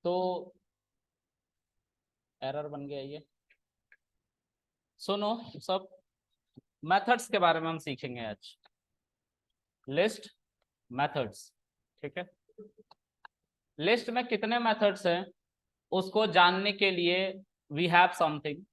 तो एरर बन गया ये। सुनो सब, मेथड्स के बारे में हम सीखेंगे आज। लिस्ट, मेथड्स, ठीक है। लिस्ट में कितने मेथड्स हैं उसको जानने के लिए वी हैव समथिंग।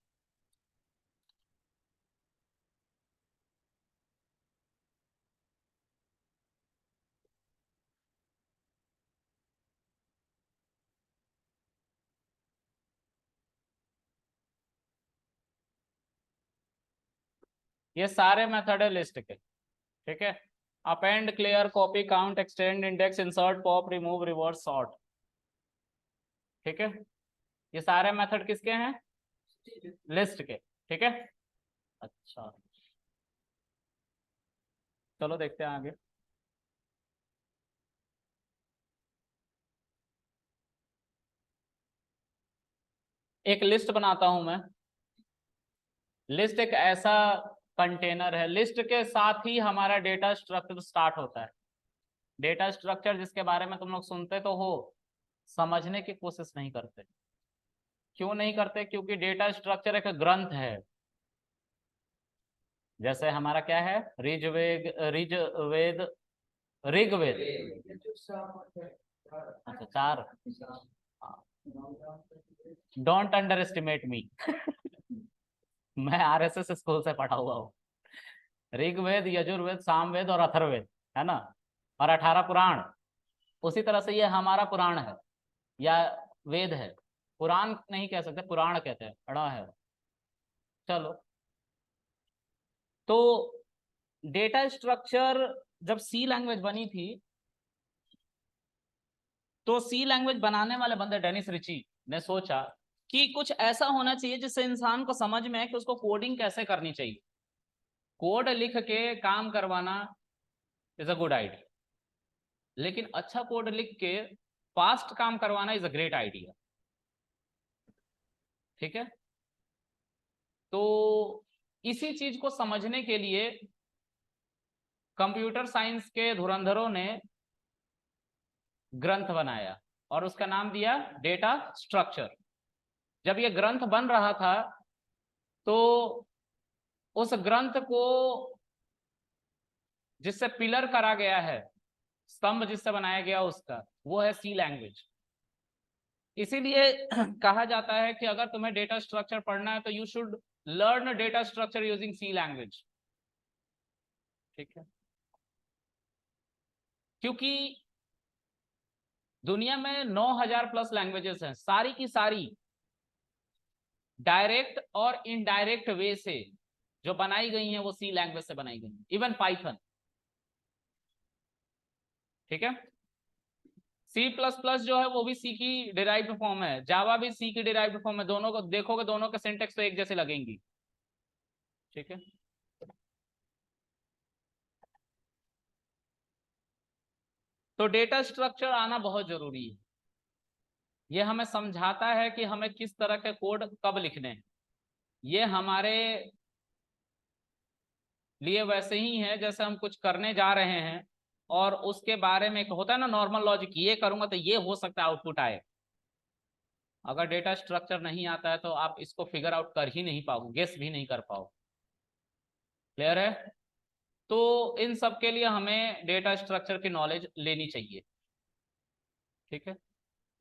ये सारे मेथड है लिस्ट के, ठीक है। Append, clear, copy, count, extend, index, insert, pop, remove, reverse, sort, ठीक है। ये सारे मेथड किसके हैं? लिस्ट के, ठीक है। अच्छा, चलो देखते हैं आगे। एक लिस्ट बनाता हूं मैं। लिस्ट एक ऐसा कंटेनर है, लिस्ट के साथ ही हमारा डेटा स्ट्रक्चर स्टार्ट होता है। डेटा स्ट्रक्चर जिसके बारे में तुम लोग सुनते तो हो, समझने की कोशिश नहीं करते। क्यों नहीं करते? क्योंकि डेटा स्ट्रक्चर एक ग्रंथ है। जैसे हमारा क्या है, ऋग्वेद, ऋग्वेद। अच्छा, चार। डोंट अंडर एस्टिमेट मी। मैं आरएसएस स्कूल से पढ़ा हुआ हूँ। ऋग्वेद, यजुर्वेद, सामवेद और अथर्ववेद, है ना। और 18 पुराण। उसी तरह से ये हमारा पुराण है या वेद है। पुराण नहीं कह सकते, पुराण कहते हैं, पढ़ा है। चलो, तो डेटा स्ट्रक्चर जब सी लैंग्वेज बनी थी, तो सी लैंग्वेज बनाने वाले बंदे डेनिस रिची ने सोचा कि कुछ ऐसा होना चाहिए जिससे इंसान को समझ में आए कि उसको कोडिंग कैसे करनी चाहिए। कोड लिख के काम करवाना इज अ गुड आइडिया, लेकिन अच्छा कोड लिख के फास्ट काम करवाना इज अ ग्रेट आइडिया, ठीक है। तो इसी चीज को समझने के लिए कंप्यूटर साइंस के धुरंधरों ने ग्रंथ बनाया और उसका नाम दिया डेटा स्ट्रक्चर। जब यह ग्रंथ बन रहा था तो उस ग्रंथ को जिससे पिलर करा गया है, स्तंभ जिससे बनाया गया उसका, वो है सी लैंग्वेज। इसीलिए कहा जाता है कि अगर तुम्हें डेटा स्ट्रक्चर पढ़ना है तो you should learn data structure using C language, ठीक है। क्योंकि दुनिया में 9000 प्लस लैंग्वेजेस हैं, सारी की सारी डायरेक्ट और इनडायरेक्ट वे से जो बनाई गई हैं वो सी लैंग्वेज से बनाई गई हैं, इवन पाइथन, ठीक है। सी प्लस प्लस जो है वो भी सी की डिराइव्ड फॉर्म है, जावा भी सी की डिराइव्ड फॉर्म है। दोनों को देखोगे, दोनों के सिंटेक्स तो एक जैसे लगेंगी, ठीक है। तो डेटा स्ट्रक्चर आना बहुत जरूरी है। ये हमें समझाता है कि हमें किस तरह के कोड कब लिखने हैं। ये हमारे लिए वैसे ही है जैसे हम कुछ करने जा रहे हैं और उसके बारे में एक होता है ना नॉर्मल लॉजिक, ये करूंगा तो ये हो सकता है आउटपुट आए। अगर डेटा स्ट्रक्चर नहीं आता है तो आप इसको फिगर आउट कर ही नहीं पाओगे, गेस भी नहीं कर पाओ। क्लियर है? तो इन सब के लिए हमें डेटा स्ट्रक्चर की नॉलेज लेनी चाहिए, ठीक है।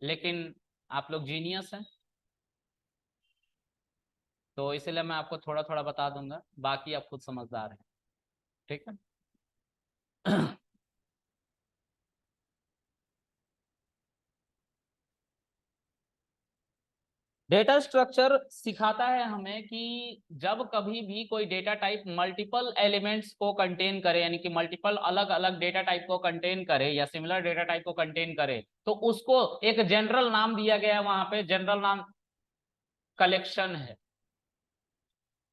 लेकिन आप लोग जीनियस हैं, तो इसलिए मैं आपको थोड़ा थोड़ा बता दूंगा, बाकी आप खुद समझदार हैं, ठीक है। डेटा स्ट्रक्चर सिखाता है हमें कि जब कभी भी कोई डेटा टाइप मल्टीपल एलिमेंट्स को कंटेन करे, यानी कि मल्टीपल अलग अलग डेटा टाइप को कंटेन करे या सिमिलर डेटा टाइप को कंटेन करे, तो उसको एक जनरल नाम दिया गया है। वहां पे जनरल नाम कलेक्शन है।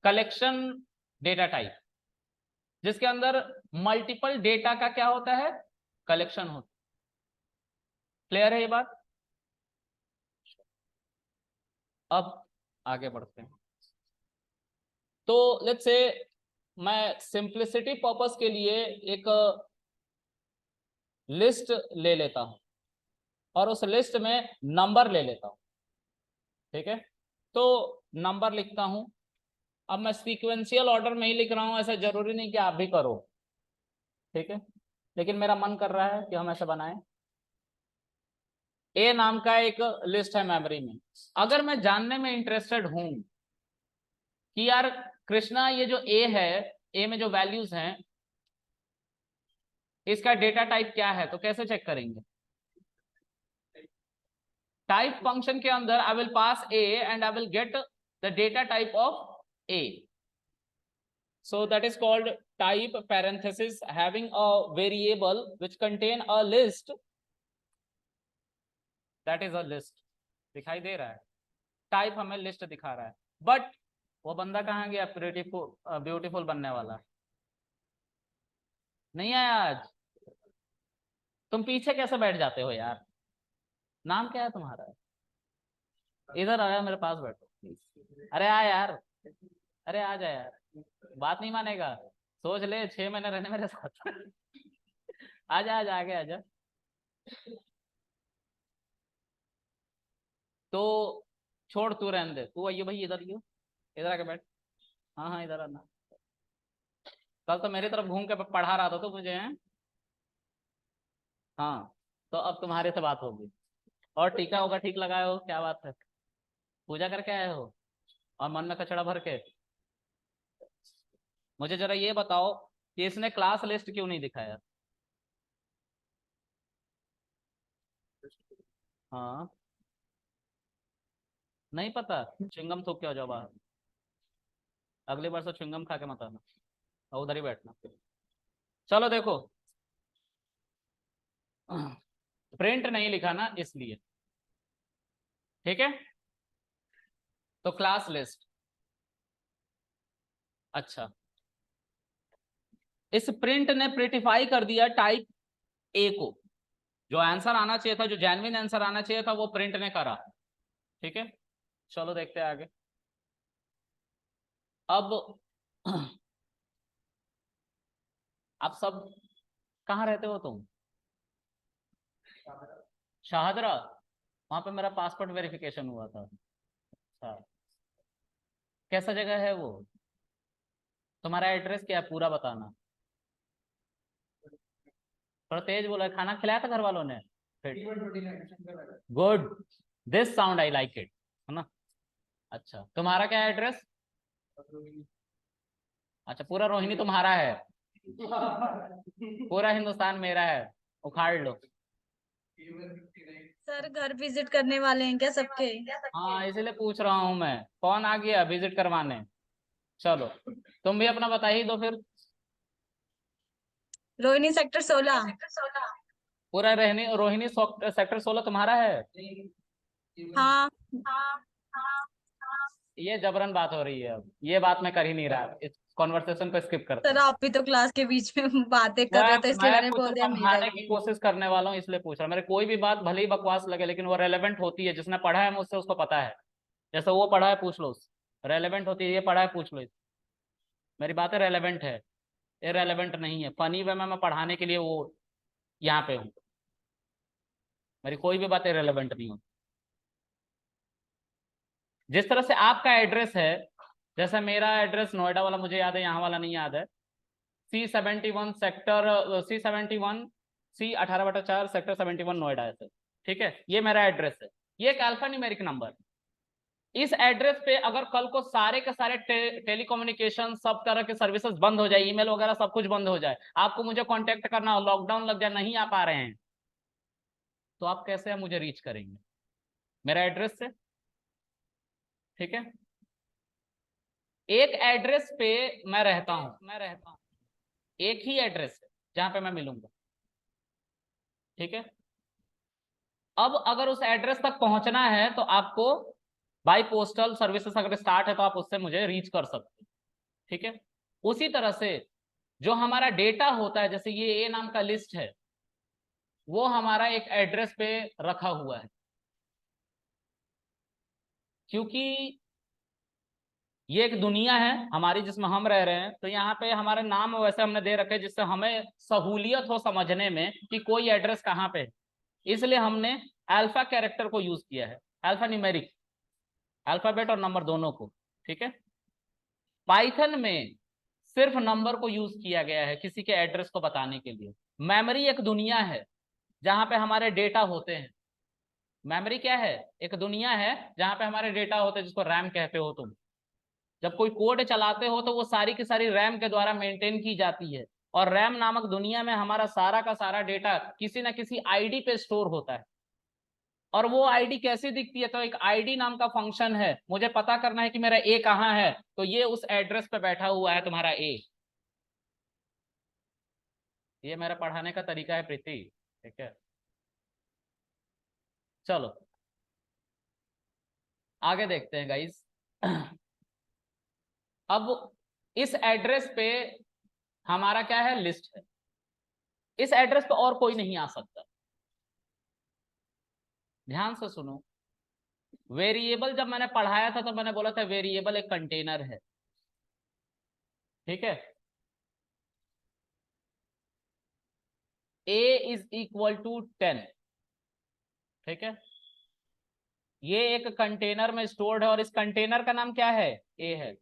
कलेक्शन डेटा टाइप जिसके अंदर मल्टीपल डेटा का क्या होता है, कलेक्शन होता है। क्लियर है ये बात? अब आगे बढ़ते हैं। तो लेट्स से मैं सिंप्लिसिटी पर्पस के लिए एक लिस्ट ले लेता हूं। और उस लिस्ट में नंबर ले लेता हूं। ठीक है, तो नंबर लिखता हूं। अब मैं सीक्वेंशियल ऑर्डर में ही लिख रहा हूं, ऐसा जरूरी नहीं कि आप भी करो। ठीक है, लेकिन मेरा मन कर रहा है कि हम ऐसा बनाएं। ए नाम का एक लिस्ट है मेमोरी में। अगर मैं जानने में इंटरेस्टेड हूं कि यार कृष्णा, ये जो ए है, ए में जो वैल्यूज हैं, इसका डेटा टाइप क्या है, तो कैसे चेक करेंगे? टाइप फंक्शन के अंदर I will pass A and I will get the data type of A. So that is called type parenthesis having a variable which contain a list. That is a list. दिखाई दे रहा है, type हमें list दिखा रहा है, but वो बंदा कहाँ गया? ब्यूटीफुल ब्यूटीफुल बनने वाला नहीं आया आज। तुम पीछे कैसे बैठ जाते हो यार? नाम क्या है तुम्हारा? इधर आया, मेरे पास बैठो। अरे आ यार, अरे आ जा यार, बात नहीं मानेगा। सोच ले 6 महीने रहने मेरे साथ। आजा आजा, आगे आजा। तो छोड़, तू रहने दे, तू आइयो भाई, इधर आइयो, इधर आके बैठ। हाँ हाँ, इधर आना। कल तो मेरी तरफ घूम के पढ़ा रहा था तो मुझे है। हाँ, तो अब तुम्हारे से बात होगी। और टीका होगा ठीक लगाए हो, क्या बात है? पूजा करके आए हो और मन में कचड़ा भर के? मुझे जरा ये बताओ कि इसने क्लास लिस्ट क्यों नहीं दिखाया? हाँ, नहीं पता? चिंगम थूक के आ जाओ बाहर। अगली बार से चिंगम खा के मत आना, और उधर ही बैठना। चलो देखो, प्रिंट नहीं लिखा ना इसलिए। ठीक है, तो क्लास लिस्ट। अच्छा, इस प्रिंट ने प्रिटिफाई कर दिया टाइप ए को। जो आंसर आना चाहिए था, जो जेन्युइन आंसर आना चाहिए था, वो प्रिंट ने करा। ठीक है, चलो देखते हैं आगे। अब आप सब कहाँ रहते हो तुम? शाहदरा। वहां पे मेरा पासपोर्ट वेरिफिकेशन हुआ था। अच्छा, कैसा जगह है वो? तुम्हारा एड्रेस क्या है, पूरा बताना। थोड़ा तेज बोला, खाना खिलाया था घर वालों ने? Good, this sound I like it, है ना? अच्छा, तुम्हारा क्या है एड्रेस? अच्छा, पूरा रोहिणी तुम्हारा है? पूरा हिंदुस्तान मेरा है, उखाड़ लो। सर घर विजिट करने वाले हैं क्या सबके? हाँ, इसीलिए पूछ रहा हूँ मैं, कौन आ गया विजिट करवाने? चलो, तुम भी अपना बता ही दो फिर। रोहिणी सेक्टर 16। पूरा रहनी रोहिणी सेक्टर 16 तुम्हारा है? हाँ ये जबरन बात हो रही है, अब ये बात मैं कर ही नहीं रहा, इस कॉन्वर्सेशन को स्किप करते सर, हैं। आप भी तो क्लास के बीच में बातें कर मैं रहे हो तो इसलिए मैं मैंने कुछ बोल दिया मेरा समझाने की ही। कोशिश करने वाला हूँ, इसलिए पूछ रहा हूँ। मेरे कोई भी बात भले ही बकवास लगे, लेकिन वो रेलेवेंट होती है। जिसने पढ़ा है मुझसे उसको पता है। जैसे वो पढ़ा है, पूछ लो उससे। रेलेवेंट होती है, ये पढ़ा है, पूछ लो। मेरी बातें रेलेवेंट है, इरेलेवेंट नहीं है। फनी वे में मैं पढ़ाने के लिए वो यहाँ पे हूँ। मेरी कोई भी बात इरेलेवेंट नहीं होती। जिस तरह से आपका एड्रेस है, जैसे मेरा एड्रेस नोएडा वाला मुझे याद है, यहाँ वाला नहीं याद है। C71 sector C71 C18/4 sector 71 Noida है सर। ठीक है, ये मेरा एड्रेस है। ये एक अल्फा न्यूमेरिक नंबर। इस एड्रेस पे अगर कल को सारे के सारे टेलीकम्युनिकेशन, सब तरह के सर्विसेज बंद हो जाए, ईमेल वगैरह सब कुछ बंद हो जाए, आपको मुझे कांटेक्ट करना हो, लॉकडाउन लग जाए, नहीं आ पा रहे हैं, तो आप कैसे मुझे रीच करेंगे? मेरा एड्रेस से। ठीक है, एक एड्रेस पे मैं रहता हूं, एक ही एड्रेस है जहां पे मैं मिलूंगा। ठीक है, अब अगर उस एड्रेस तक पहुंचना है तो आपको बाई पोस्टल सर्विसेज अगर स्टार्ट है तो आप उससे मुझे रीच कर सकते हैं। ठीक है, उसी तरह से जो हमारा डेटा होता है, जैसे ये ए नाम का लिस्ट है, वो हमारा एक एड्रेस पे रखा हुआ है। क्योंकि ये एक दुनिया है हमारी जिसमें हम रह रहे हैं, तो यहाँ पे हमारे नाम वैसे हमने दे रखे जिससे हमें सहूलियत हो समझने में कि कोई एड्रेस कहाँ पे है। इसलिए हमने अल्फा कैरेक्टर को यूज किया है, अल्फा न्यूमेरिक, अल्फाबेट और नंबर दोनों को, ठीक है। पाइथन में सिर्फ नंबर को यूज किया गया है किसी के एड्रेस को बताने के लिए। मेमोरी एक दुनिया है जहां पे हमारे डेटा होते हैं। मेमोरी क्या है? एक दुनिया है जहां पे हमारे डेटा होते हैं, जिसको रैम कहते हो तुम। जब कोई कोड चलाते हो तो वो सारी की सारी रैम के द्वारा मेंटेन की जाती है, और रैम नामक दुनिया में हमारा सारा का सारा डेटा किसी ना किसी आईडी पे स्टोर होता है। और वो आईडी कैसी दिखती है? तो एक आईडी नाम का फंक्शन है, मुझे पता करना है कि मेरा ए कहाँ है, तो ये उस एड्रेस पे बैठा हुआ है तुम्हारा ए। ये मेरा पढ़ाने का तरीका है प्रीति, ठीक है। चलो आगे देखते हैं गाइस। अब इस एड्रेस पे हमारा क्या है? लिस्ट है। इस एड्रेस पे और कोई नहीं आ सकता। ध्यान से सुनो, वेरिएबल जब मैंने पढ़ाया था तो मैंने बोला था वेरिएबल एक कंटेनर है, ठीक है। a इज इक्वल टू 10, ठीक है। ये एक कंटेनर में स्टोर्ड है और इस कंटेनर का नाम क्या है? a है।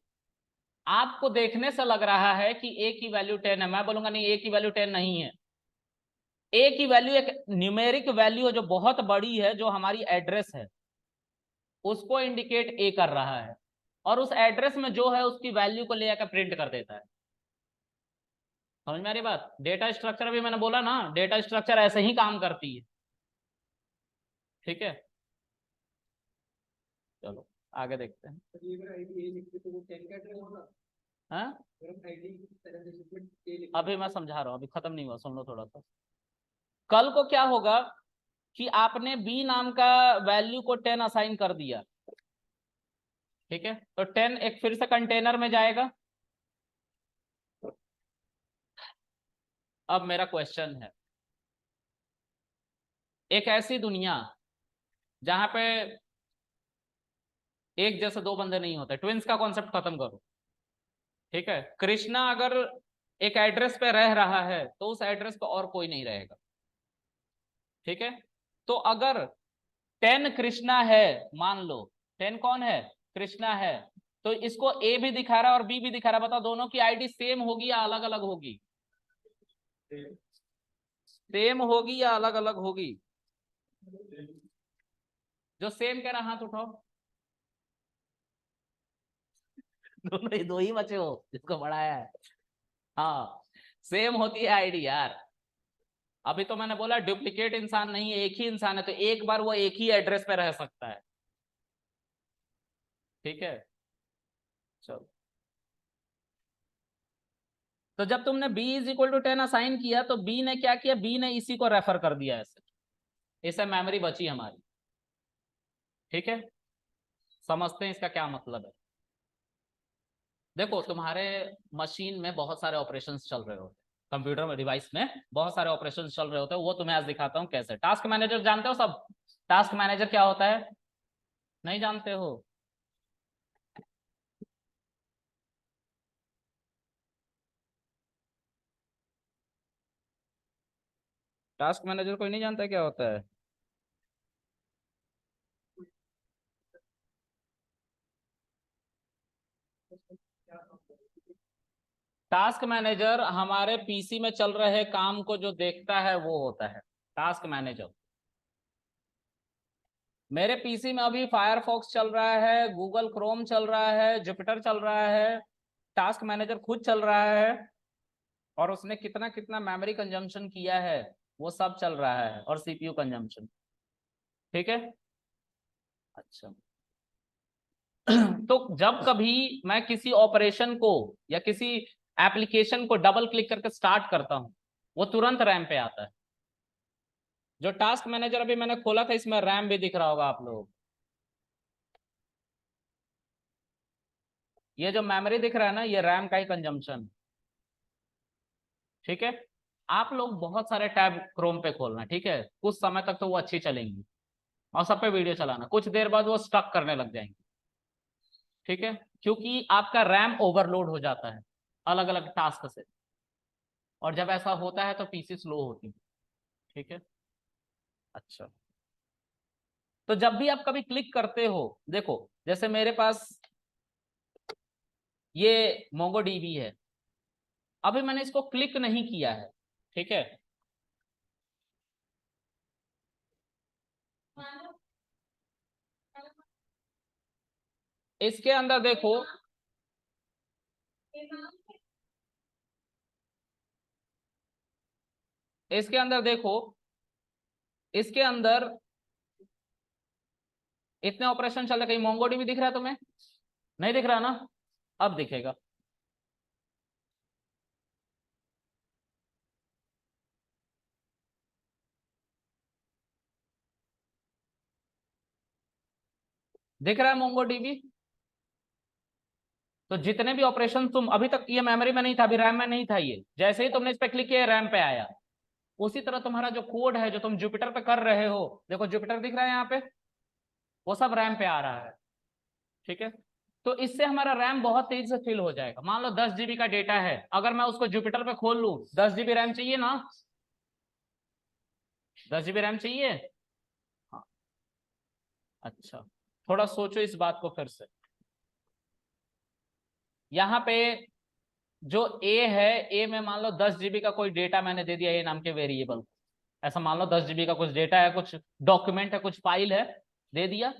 आपको देखने से लग रहा है कि a की वैल्यू 10 है, मैं बोलूंगा नहीं, a की वैल्यू 10 नहीं है। a की वैल्यू एक न्यूमेरिक वैल्यू है जो बहुत बड़ी है, जो हमारी एड्रेस है उसको इंडिकेट a कर रहा है, और उस एड्रेस में जो है उसकी वैल्यू को ले आकर प्रिंट कर देता है। समझ में आ रही बात? डेटा स्ट्रक्चर भी मैंने बोला ना, डेटा स्ट्रक्चर ऐसे ही काम करती है, ठीक है। चलो आगे देखते हैं। हाँ अभी मैं समझा रहा हूँ, अभी खत्म नहीं हुआ, सुन लो थोड़ा सा। कल को क्या होगा कि आपने बी नाम का वैल्यू को 10 असाइन कर दिया, ठीक है, तो 10 एक फिर से कंटेनर में जाएगा। अब मेरा क्वेश्चन है, एक ऐसी दुनिया जहां पे एक जैसे दो बंदे नहीं होते, ट्विंस का कॉन्सेप्ट खत्म करो, ठीक है। कृष्णा अगर एक एड्रेस पे रह रहा है तो उस एड्रेस पे और कोई नहीं रहेगा, ठीक है। तो अगर 10 कृष्णा है, मान लो 10 कौन है? कृष्णा है, तो इसको ए भी दिखा रहा है और बी भी दिखा रहा है, बताओ दोनों की आईडी सेम होगी या अलग अलग होगी? सेम होगी या अलग अलग होगी? जो सेम कह रहा हाथ उठाओ। दोनों ही, दो ही बचे हो जिसको बढ़ाया है। हाँ सेम होती है आईडी यार। अभी तो मैंने बोला डुप्लीकेट इंसान नहीं है, एक ही इंसान है, तो एक बार वो एक ही एड्रेस पे रह सकता है, ठीक है। चलो, तो जब तुमने b is equal to 10 assign किया तो b ने क्या किया? b ने इसी को रेफर कर दिया ऐसे, इसे मेमोरी बची हमारी, ठीक है। समझते हैं इसका क्या मतलब है। देखो तुम्हारे मशीन में बहुत सारे ऑपरेशंस चल रहे होते हैं, कंप्यूटर में डिवाइस में बहुत सारे ऑपरेशंस चल रहे होते हैं, वो तुम्हें आज दिखाता हूँ कैसे। टास्क मैनेजर जानते हो सब? टास्क मैनेजर क्या होता है? नहीं जानते हो? टास्क मैनेजर कोई नहीं जानता क्या होता है? टास्क मैनेजर हमारे पीसी में चल रहे काम को जो देखता है वो होता है टास्क मैनेजर। मेरे पीसी में अभी फायरफॉक्स चल रहा है, गूगल क्रोम चल रहा है, जुपिटर चल रहा है, टास्क मैनेजर खुद चल रहा है, और उसने कितना कितना मेमोरी कंजम्पशन किया है वो सब चल रहा है, और सीपीयू कंजम्पशन, ठीक है। अच्छा तो जब कभी मैं किसी ऑपरेशन को या किसी एप्लीकेशन को डबल क्लिक करके स्टार्ट करता हूं, वो तुरंत रैम पे आता है। जो टास्क मैनेजर अभी मैंने खोला था इसमें रैम भी दिख रहा होगा आप लोग, ये जो मेमोरी दिख रहा है ना ये रैम का ही कंजम्पशन, ठीक है। आप लोग बहुत सारे टैब क्रोम पे खोलना, ठीक है, कुछ समय तक तो वो अच्छी चलेंगी, और सब पे वीडियो चलाना, कुछ देर बाद वो स्टक करने लग जाएंगे, ठीक है, क्योंकि आपका रैम ओवरलोड हो जाता है अलग अलग टास्क से, और जब ऐसा होता है तो पीसी स्लो होती है, ठीक है। अच्छा तो जब भी आप कभी क्लिक करते हो, देखो जैसे मेरे पास ये मोंगोडीबी है, अभी मैंने इसको क्लिक नहीं किया है, ठीक है। इसके अंदर देखो, इसके अंदर देखो, इसके अंदर इतने ऑपरेशन चल रहे, कहीं मोंगोडीबी दिख रहा है तुम्हें? नहीं दिख रहा ना? अब दिखेगा। दिख रहा है मोंगोडीबी? तो जितने भी ऑपरेशन तुम अभी तक, ये मेमोरी में नहीं था, अभी रैम में नहीं था, ये जैसे ही तुमने इस पे क्लिक किया रैम पे आया। उसी तरह तुम्हारा जो कोड है जो तुम जुपिटर पे कर रहे हो, देखो जुपिटर दिख रहा है यहाँ पे, वो सब रैम पे आ रहा है, ठीक है। तो इससे हमारा रैम बहुत तेजी से फिल हो जाएगा। मान लो 10 GB का डेटा है, अगर मैं उसको जुपिटर पे खोल लूं, 10 GB रैम चाहिए ना? 10 GB रैम चाहिए? हाँ। अच्छा, थोड़ा सोचो इस बात को फिर से। यहाँ पे जो ए है, ए में मान लो 10 GB का कोई डेटा मैंने दे दिया ए नाम के वेरिएबल, ऐसा मान लो 10 GB का कुछ डेटा है, कुछ डॉक्यूमेंट है, कुछ फाइल है, दे दिया।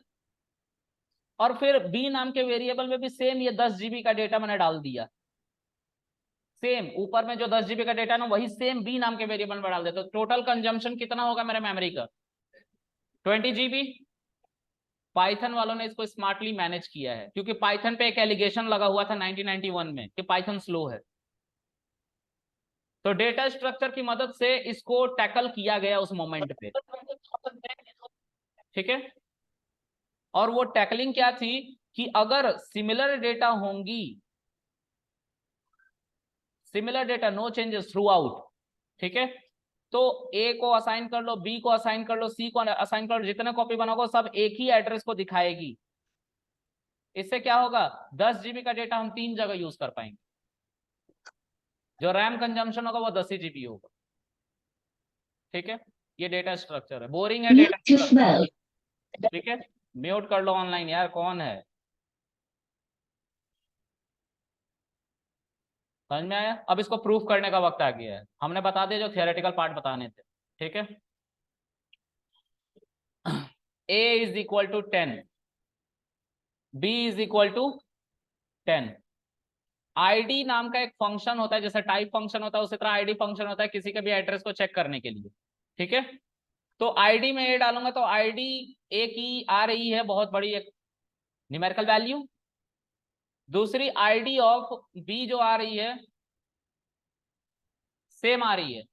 और फिर बी नाम के वेरिएबल में भी सेम ये 10 GB का डेटा मैंने डाल दिया, सेम ऊपर में जो 10 GB का डेटा ना वही सेम बी नाम के वेरिएबल में डाल दे, तो टोटल कंजम्पशन कितना होगा मेरे मेमोरी का? 20 GB। पाइथन वालों ने इसको स्मार्टली मैनेज किया है, क्योंकि पाइथन पे एक एलिगेशन लगा हुआ था 1991 में कि पाइथन स्लो है। तो डेटा स्ट्रक्चर की मदद से इसको टैकल किया गया उस मोमेंट पे, ठीक है। और वो टैकलिंग क्या थी कि अगर सिमिलर डेटा होंगी, similar data, no changes throughout, ठीक है, तो ए को असाइन कर लो, बी को असाइन कर लो, सी को असाइन कर लो, जितने कॉपी बनाओगे सब एक ही एड्रेस को दिखाएगी। इससे क्या होगा, 10 GB का डेटा हम 3 जगह यूज कर पाएंगे, जो रैम कंजम्पशन होगा वो 10 GB होगा, ठीक है। ये डेटा स्ट्रक्चर है, बोरिंग है डेटा स्ट्रक्चर, ठीक है। म्यूट कर लो ऑनलाइन यार, कौन है? समझ में आया? अब इसको प्रूफ करने का वक्त आ गया है, हमने बता दिया जो थियोरेटिकल पार्ट बताने थे, ठीक है। a is equal to 10, b is equal to 10। ID नाम का एक फंक्शन होता है, जैसे टाइप फंक्शन होता है उसी तरह आईडी फंक्शन होता है किसी के भी एड्रेस को चेक करने के लिए, ठीक है। तो आईडी में ए डालूंगा तो आईडी ए की आ रही है बहुत बड़ी एक न्यूमेरिकल वैल्यू, दूसरी आईडी ऑफ बी जो आ रही है सेम आ रही है,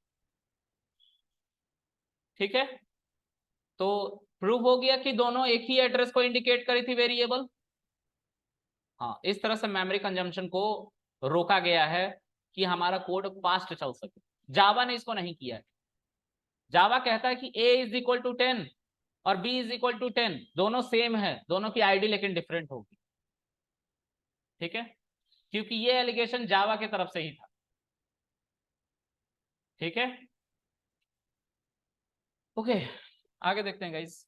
ठीक है। तो प्रूव हो गया कि दोनों एक ही एड्रेस को इंडिकेट करी थी वेरिएबल। हाँ, इस तरह से मेमोरी कंजम्पशन को रोका गया है कि हमारा कोड फास्ट चल सके। जावा ने इसको नहीं किया है। जावा कहता है कि a इज इक्वल टू 10 और b इज इक्वल टू 10, दोनों सेम है, दोनों की आईडी लेकिन डिफरेंट होगी, ठीक है, क्योंकि ये एलिगेशन जावा की तरफ से ही था, ठीक है। ओके, आगे देखते हैं गाइस।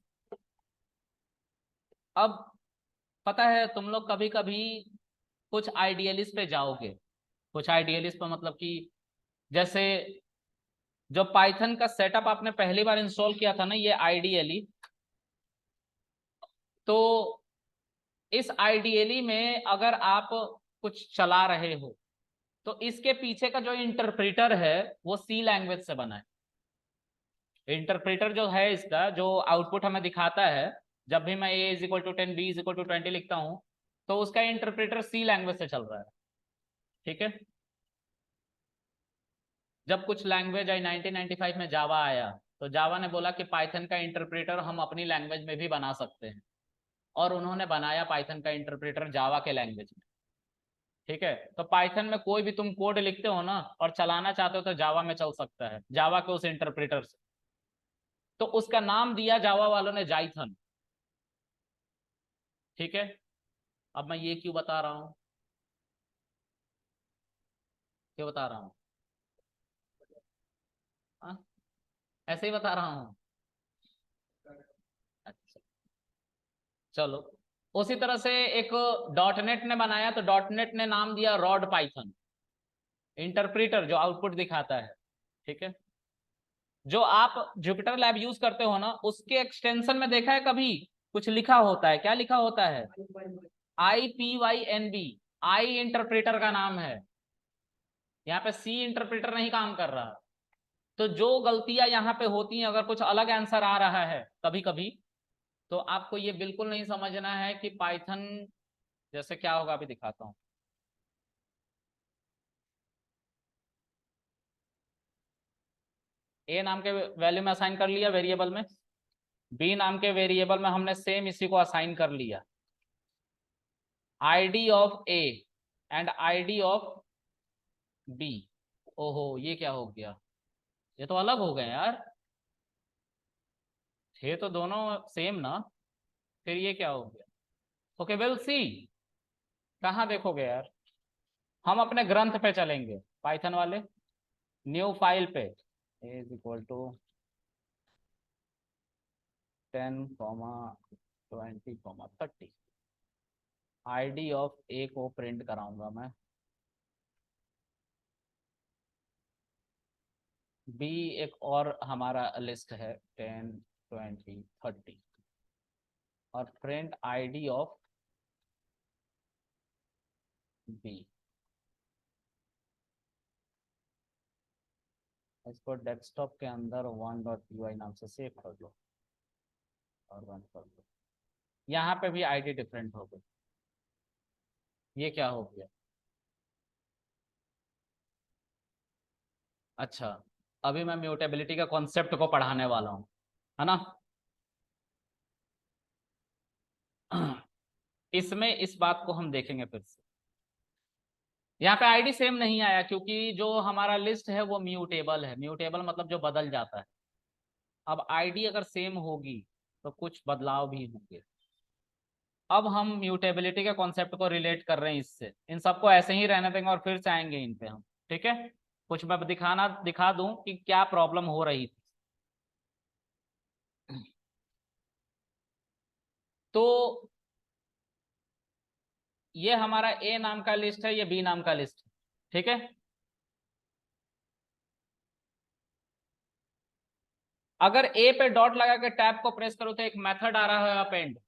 अब पता है तुम लोग कभी कभी कुछ आइडियलिस्ट पे जाओगे, कुछ आइडियलिस्ट पे मतलब कि जैसे जो पाइथन का सेटअप आपने पहली बार इंस्टॉल किया था ना, ये आइडियली, तो इस आइडियली में अगर आप कुछ चला रहे हो तो इसके पीछे का जो इंटरप्रेटर है वो सी लैंग्वेज से बना है। इंटरप्रेटर जो है इसका जो आउटपुट हमें दिखाता है, जब भी मैं a is equal to 10 b is equal to 20 लिखता हूं, तो उसका इंटरप्रेटर सी लैंग्वेज से चल रहा है, ठीक है। जब कुछ लैंग्वेज आई 1995 में जावा आया, तो जावा ने बोला कि पाइथन का इंटरप्रेटर हम अपनी लैंग्वेज में भी बना सकते हैं, और उन्होंने बनाया पाइथन का इंटरप्रेटर जावा के लैंग्वेज में, ठीक है। तो पाइथन में कोई भी तुम कोड लिखते हो ना और चलाना चाहते हो तो जावा में चल सकता है, जावा के उस इंटरप्रेटर से। तो उसका नाम दिया जावा वालों ने जाइथन, ठीक है। अब मैं ये क्यों बता रहा हूँ, क्यों बता रहा हूँ? हाँ? ऐसे ही बता रहा हूँ। अच्छा, चलो, उसी तरह से एक डॉट नेट ने बनाया, तो डॉट नेट ने नाम दिया रॉड पाइथन, इंटरप्रीटर जो आउटपुट दिखाता है। ठीक है, जो आप जुपिटर लैब यूज करते हो ना, उसके एक्सटेंशन में देखा है कभी कुछ लिखा होता है? क्या लिखा होता है? IPYNB, आई इंटरप्रेटर का नाम है। यहाँ पे सी इंटरप्रेटर नहीं काम कर रहा। तो जो गलतियां यहाँ पे होती हैं, अगर कुछ अलग आंसर आ रहा है कभी कभी, तो आपको ये बिल्कुल नहीं समझना है कि पाइथन जैसे क्या होगा। अभी दिखाता हूँ। ए नाम के वैल्यू में असाइन कर लिया वेरिएबल में, बी नाम के वेरिएबल में हमने सेम इसी को असाइन कर लिया, ID of A and ID of B. ओहो, ये क्या हो गया? ये तो अलग हो गए यार, थे तो दोनों सेम ना, फिर ये क्या हो गया? Okay, will see. कहाँ देखोगे यार? हम अपने ग्रंथ पे चलेंगे, पाइथन वाले न्यू फाइल पे, a is equal to 10,20,30, ID of a को प्रिंट कराऊंगा मैं, बी एक और हमारा लिस्ट है 10, 20, 30, और प्रिंट ID ऑफ बी। इसको डेस्कटॉप के अंदर 1.py नाम से सेव कर लो और रन कर लो। यहाँ पे भी ID डिफरेंट हो गई। ये क्या हो गया? अच्छा, अभी मैं म्यूटेबिलिटी का कॉन्सेप्ट को पढ़ाने वाला हूँ, है ना। इसमें इस बात को हम देखेंगे फिर से। यहाँ पे आईडी सेम नहीं आया क्योंकि जो हमारा लिस्ट है वो म्यूटेबल है। म्यूटेबल मतलब जो बदल जाता है। अब आईडी अगर सेम होगी तो कुछ बदलाव भी होंगे। अब हम म्यूटेबिलिटी के कॉन्सेप्ट को रिलेट कर रहे हैं इससे। इन सबको ऐसे ही रहने देंगे और फिर से आएंगे इन पे हम। ठीक है, कुछ मैं दिखा दूं कि क्या प्रॉब्लम हो रही थी। तो ये हमारा ए नाम का लिस्ट है, ये बी नाम का लिस्ट है। ठीक है, अगर ए पे डॉट लगा के टैब को प्रेस करो तो एक मेथड आ रहा है अपेंड।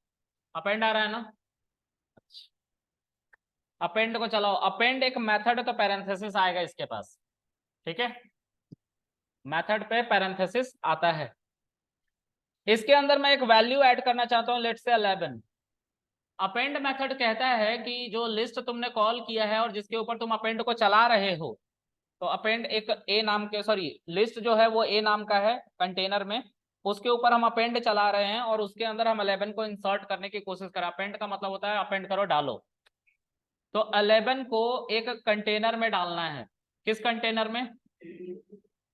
अपेंड आ रहा है ना? अपेंड को चलाओ। अपेंड एक मेथड, तो पैरेंथेसिस आएगा इसके पास। ठीक है, मेथड पे पैरेंथेसिस आता है। इसके अंदर मैं एक वैल्यू ऐड करना चाहता हूं, लेट्स से 11। अपेंड मेथड कहता है कि जो लिस्ट तुमने कॉल किया है और जिसके ऊपर तुम अपेंड को चला रहे हो, तो अपेंड एक ए नाम के, सॉरी लिस्ट जो है वो ए नाम का है कंटेनर में, उसके ऊपर हम अपेंड चला रहे हैं और उसके अंदर हम 11 को इंसर्ट करने की कोशिश करें। अपेंड का मतलब होता है अपेंड करो, डालो। तो 11 को एक कंटेनर में डालना है। किस कंटेनर में?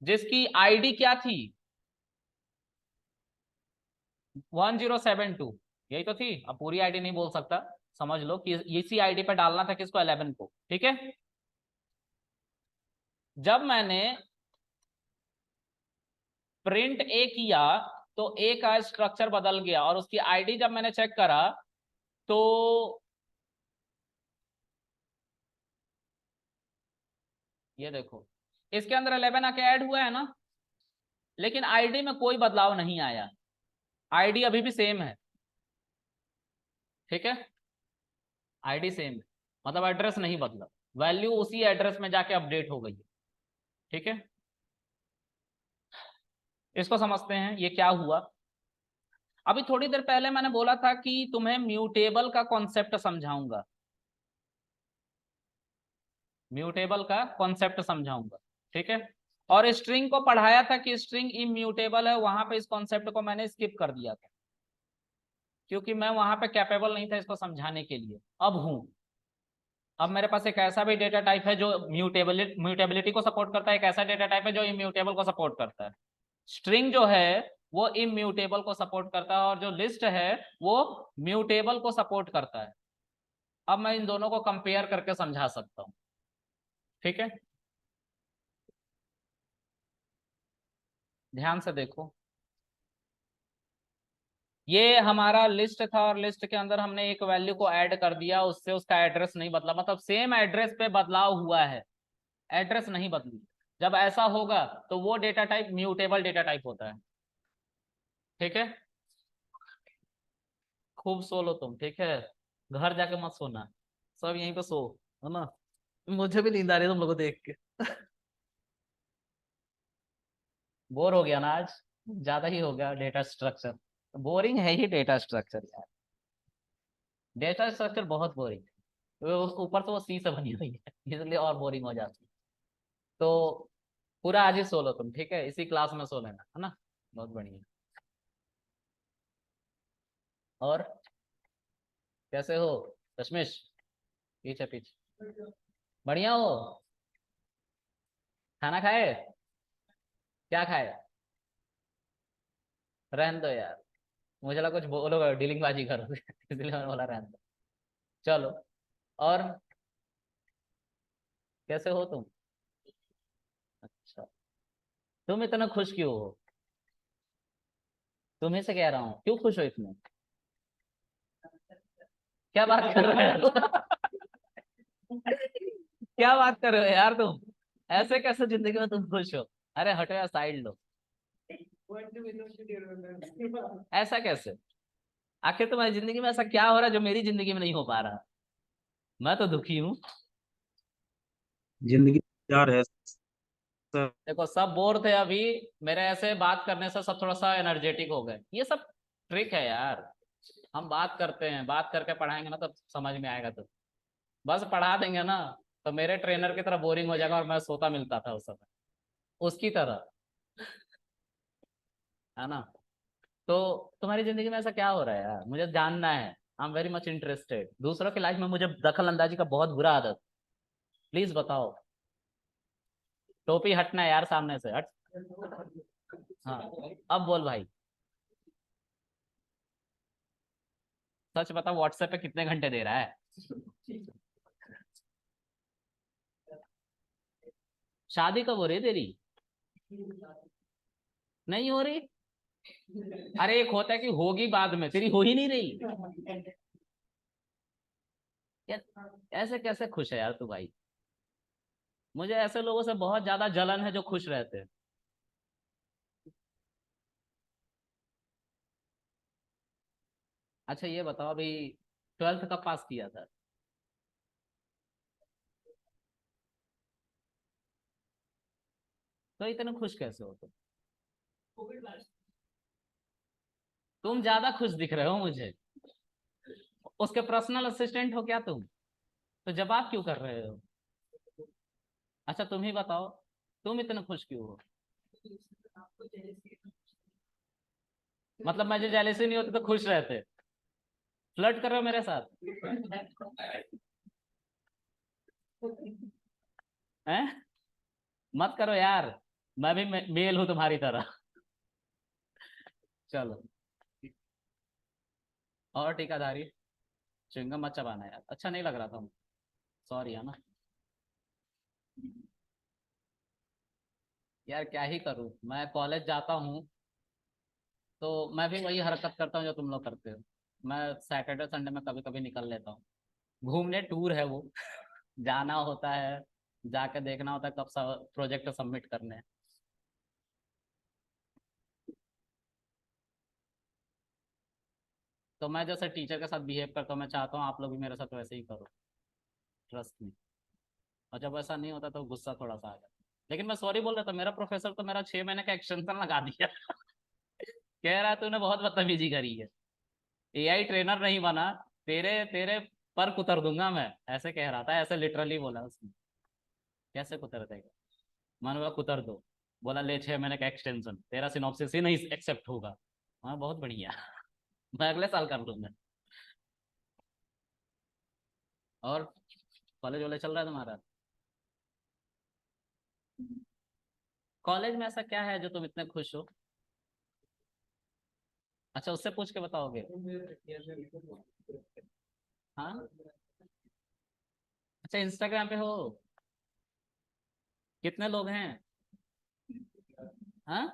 जिसकी आईडी क्या थी? 1072। यही तो थी। अब पूरी आईडी नहीं बोल सकता, समझ लो कि इसी आईडी पे डालना था किसको? 11 को। ठीक है, जब मैंने प्रिंट ए किया तो ए का स्ट्रक्चर बदल गया और उसकी आईडी जब मैंने चेक करा तो ये देखो, इसके अंदर 11 आके ऐड हुआ है ना, लेकिन आईडी में कोई बदलाव नहीं आया। आईडी अभी भी सेम है। ठीक है, आईडी सेम है, मतलब एड्रेस नहीं बदला, वैल्यू उसी एड्रेस में जाके अपडेट हो गई है। ठीक है, इसको समझते हैं ये क्या हुआ। अभी थोड़ी देर पहले मैंने बोला था कि तुम्हें म्यूटेबल का कॉन्सेप्ट समझाऊंगा, म्यूटेबल का कॉन्सेप्ट समझाऊंगा। ठीक है, और स्ट्रिंग को पढ़ाया था कि स्ट्रिंग इम्यूटेबल है, वहां पे इस कॉन्सेप्ट को मैंने स्किप कर दिया था क्योंकि मैं वहां पे कैपेबल नहीं था इसको समझाने के लिए। अब हूं। अब मेरे पास एक ऐसा भी डेटा टाइप है जो म्यूटेबिलिटी को सपोर्ट करता है, एक ऐसा डेटा टाइप है जो इम्यूटेबल को सपोर्ट करता है। स्ट्रिंग जो है वो इम्यूटेबल को सपोर्ट करता है और जो लिस्ट है वो म्यूटेबल को सपोर्ट करता है। अब मैं इन दोनों को कंपेयर करके समझा सकता हूं। ठीक है, ध्यान से देखो। ये हमारा लिस्ट था और लिस्ट के अंदर हमने एक वैल्यू को ऐड कर दिया, उससे उसका एड्रेस नहीं बदला, मतलब सेम एड्रेस पे बदलाव हुआ है, एड्रेस नहीं बदली। जब ऐसा होगा तो वो data type mutable data type होता है। ठीक है, खूब सो लो तुम, ठीक है, घर जाके मत सोना, सब यहीं पे सो, है ना। मुझे भी नींद आ रही है तुम लोगों को देख के। बोर हो गया ना आज, ज्यादा ही हो गया डेटा स्ट्रक्चर, बोरिंग है ही डेटा स्ट्रक्चर यार, डेटा स्ट्रक्चर बहुत बोरिंग है, ऊपर से वो सी से बनी हुई है इसलिए और बोरिंग हो जाती है। तो पूरा आज ही सो लो तुम, ठीक है, इसी क्लास में सो लेना, है ना, बहुत बढ़िया। और कैसे हो कश्मीश, पीछे पीछे, बढ़िया हो, खाना खाए, क्या खाए, रहने दो यार, मुझे लगा कुछ बोलोगे डीलिंग बाजी करोगे इसलिए मैंने बोला रहने दो। चलो, और कैसे हो तुम? अच्छा, तुम इतना खुश क्यों हो? तुम्हें से कह रहा हूँ, क्यों खुश हो इतने? क्या बात कर रहे हो क्या बात कर रहे हो यार तुम, ऐसे कैसे जिंदगी में तुम खुश हो? अरे हटो यार, साइड लो, ऐसा कैसे? आखिर तुम्हारी जिंदगी में ऐसा क्या हो रहा है जो मेरी जिंदगी में नहीं हो पा रहा? मैं तो दुखी हूँ। जिंदगी प्यार है सर। देखो सब बोर थे अभी, मेरे ऐसे बात करने से सब थोड़ा सा एनर्जेटिक हो गए, ये सब ट्रिक है यार, हम बात करते हैं, बात करके पढ़ाएंगे ना तब समझ में आएगा, तो बस पढ़ा देंगे ना, तो मेरे ट्रेनर की तरह बोरिंग हो जाएगा और मैं सोता मिलता था उस समय, उसकी तरह, है ना। तो तुम्हारी जिंदगी में ऐसा क्या हो रहा है यार, मुझे जानना है, I am very much interested, दूसरों की लाइफ में मुझे दखल अंदाजी का बहुत बुरा आदत, प्लीज बताओ। टोपी हटना है यार, सामने से हट। हाँ, अब बोल भाई, सच बता, व्हाट्सएप पे कितने घंटे दे रहा है? शादी कब हो रही है तेरी? नहीं हो रही? अरे एक होता है कि होगी बाद में, तेरी हो ही नहीं रही यार, ऐसे कैसे खुश है यार तू भाई? मुझे ऐसे लोगों से बहुत ज्यादा जलन है जो खुश रहते हैं। अच्छा ये बताओ, अभी 12th कब पास किया था? तो इतने खुश कैसे हो तुम? तुम ज्यादा खुश दिख रहे हो मुझे, उसके पर्सनल असिस्टेंट हो क्या तुम? तो जवाब क्यों कर रहे हो? अच्छा तुम ही बताओ, तुम इतने खुश क्यों हो? मतलब मुझे जेलेसी नहीं होती तो खुश रहते? फ्लर्ट कर रहे हो मेरे साथ हैं? मत करो यार, मैं भी मेल हूं तुम्हारी तरह। चलो, और टीकाधारी, च्युइंगम मत चबाना यार, अच्छा नहीं लग रहा था, सॉरी, है ना। यार क्या ही करूं, मैं कॉलेज जाता हूँ तो मैं भी वही हरकत करता हूँ जो तुम लोग करते हो, मैं सैटरडे संडे में कभी कभी निकल लेता हूँ घूमने, टूर है वो जाना होता है, जाके देखना होता है कब प्रोजेक्ट सबमिट करने हैं। तो मैं जैसे टीचर के साथ बिहेव करता हूँ, मैं चाहता हूँ आप लोग भी मेरे साथ वैसे ही करो, ट्रस्ट मी। और जब ऐसा नहीं होता तो गुस्सा थोड़ा सा आ जाता, लेकिन मैं सॉरी बोल रहा था, मेरा प्रोफेसर तो मेरा 6 महीने का एक्सटेंशन लगा दिया कह रहा है तूने बहुत बदतमीजी करी है, एआई ट्रेनर नहीं बना, तेरे तेरे पर कुतर दूंगा मैं, ऐसे कह रहा था, ऐसे लिटरली बोला उसने। कैसे कुतर देगा? मैंने बोला कुतर दो, बोला ले 6 महीने का एक्सटेंशन, तेरा सिनॉप्सिस ही नहीं एक्सेप्ट होगा। हाँ बहुत बढ़िया मैं अगले साल कर लूंगा। और कॉलेज वॉलेज चल रहा है तुम्हारा? कॉलेज में ऐसा क्या है जो तुम इतने खुश हो? अच्छा उससे पूछ के बताओगे? हाँ, अच्छा इंस्टाग्राम पे हो, कितने लोग हैं? हाँ,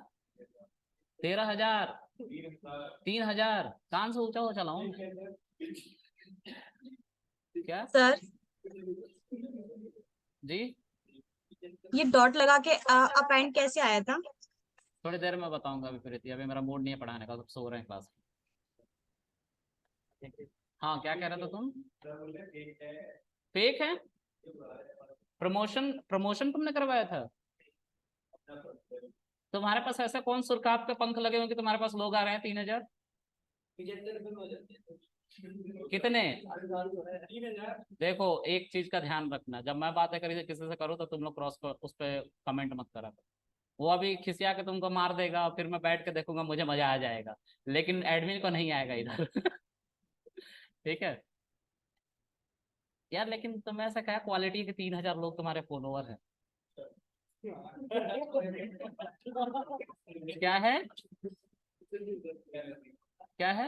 13,000 3,000 कान से ऊंचा हो चलाऊं क्या सर जी? ये डॉट लगा के अपेंड कैसे आया था? थोड़ी देर में बताऊंगा अभी प्रीति, अभी मेरा मूड नहीं है पढ़ाने का, सब सो रहे हैं क्लास में। हाँ क्या कह रहे थे तुम? फेक है? प्रमोशन प्रमोशन तुमने करवाया था? तुम्हारे पास ऐसा कौन सुरखाब के पंख लगे होंगे तुम्हारे पास लोग आ रहे हैं 3,000? कितने? देखो एक चीज का ध्यान रखना, जब मैं बातें करी किसी से करूँ तो तुम लोग क्रॉस उस पर कमेंट मत करा। वो अभी खिसिया के तुमको मार देगा और फिर मैं बैठ के देखूंगा, मुझे मजा आ जाएगा, लेकिन एडमिन को नहीं आएगा इधर। ठीक है यार, लेकिन तुम ऐसा क्या क्वालिटी के 3,000 लोग तुम्हारे फॉलोअर हैं? क्या है? क्या है?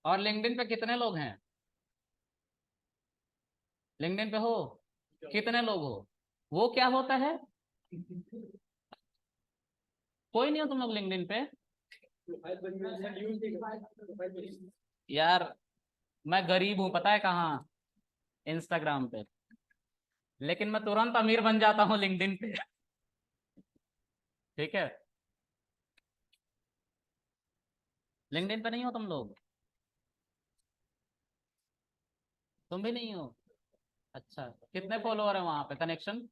और लिंक्डइन पे कितने लोग हैं? लिंक्डइन पे हो कितने लोग हो? वो क्या होता है? कोई नहीं हो तुम लोग लिंक्डइन पे? यार मैं गरीब हूँ पता है कहाँ? इंस्टाग्राम पे। लेकिन मैं तुरंत अमीर बन जाता हूँ लिंक्डइन पे। ठीक है, लिंक्डइन पे नहीं हो तुम लोग? तुम भी नहीं हो? अच्छा, कितने फॉलोअर है वहां पे? कनेक्शन?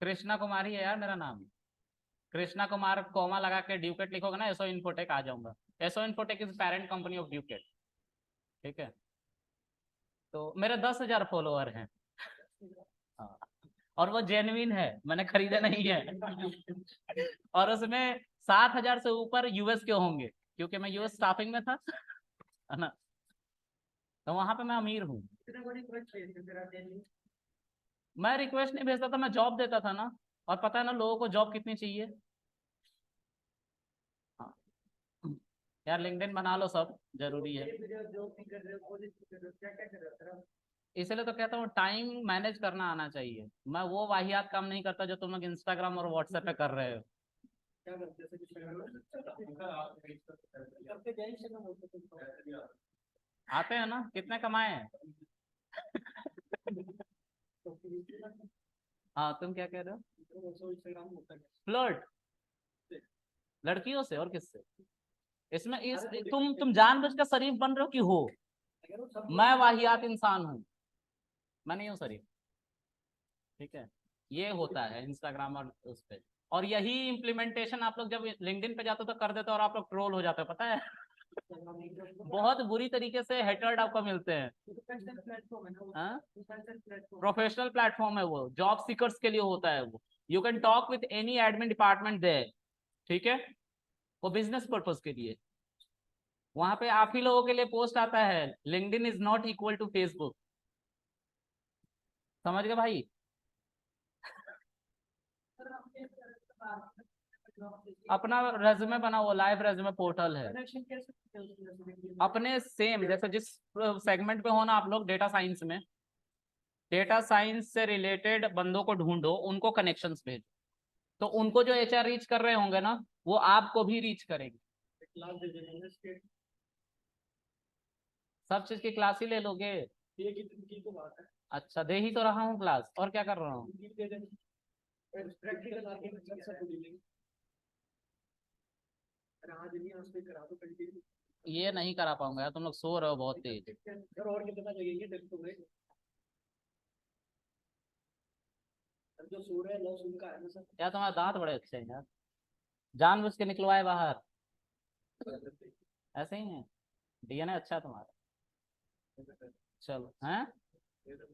कृष्णा कुमारी है यार मेरा नाम। कृष्णा कुमार कोमा लगा के ड्यूकेट लिखोगे ना, एसओ इन्फोटेक आ जाऊंगा। S O Infotech is parent company of Ducat. ठीक है, तो मेरे 10,000 फॉलोअर हैं। हाँ, और वो जेन्युइन है, मैंने खरीदे नहीं है। और उसमें 7,000 से ऊपर यूएस के होंगे, क्योंकि मैं यूएस स्टाफिंग में था, है ना, तो वहां पे मैं अमीर हूँ। मैं रिक्वेस्ट नहीं भेजता था, मैं जॉब देता था ना। और पता है ना लोगों को जॉब कितनी चाहिए। हाँ यार, लिंक्डइन बना लो, सब जरूरी है। इसलिए तो कहता हूँ टाइम मैनेज करना आना चाहिए। मैं वो वाहियात काम नहीं करता जो तुम लोग इंस्टाग्राम और व्हाट्सएप पे कर रहे हो। आते हैं ना, कितने कमाए हैं? हाँ तुम क्या कह रहे हो? फ्लर्ट लड़कियों से और किससे? इसमें इस तुम जानबूझ कर शरीफ बन रहे हो कि हो? मैं वाहियात इंसान हूँ, मैं नहीं हूँ शरीफ। ठीक है, ये होता है इंस्टाग्राम और उस पे। और यही इम्प्लीमेंटेशन आप लोग जब लिंक्डइन पे जाते हो तो कर देते हो, और आप लोग ट्रोल हो जाते हो पता है। बहुत बुरी तरीके से हेटर्ड आपको मिलते हैं। प्रोफेशनल प्लेटफॉर्म है वो, जॉब सीकर्स के लिए होता है वो। You can talk with any admin department there. ठीक है, वो बिजनेस पर्पज के लिए। वहां पे आप ही लोगों के लिए पोस्ट आता है, LinkedIn is not equal to Facebook. समझ गए भाई? अपना रेज्यूमे बना, वो लाइव रेज्यूमे पोर्टल है अपने। सेम जैसे जिस सेगमेंट पे हो ना आप लोग, डेटा साइंस में, डेटा साइंस से रिलेटेड बंदों को ढूंढो, उनको कनेक्शंस भेजो, तो उनको जो एचआर रीच कर रहे होंगे ना, वो आपको भी रीच करेंगे। सब चीज की क्लास ही ले लोगे? अच्छा, दे ही तो रहा हूँ क्लास, और क्या कर रहा हूँ? ये नहीं करा पाऊंगा यार, तुम लोग सो रहे हो बहुत तेज। यार तुम्हारे दांत बड़े अच्छे हैं यार, जानबूझ के निकलवाए बाहर? ऐसे ही है, डीएनए अच्छा है तुम्हारा। चलो हैं।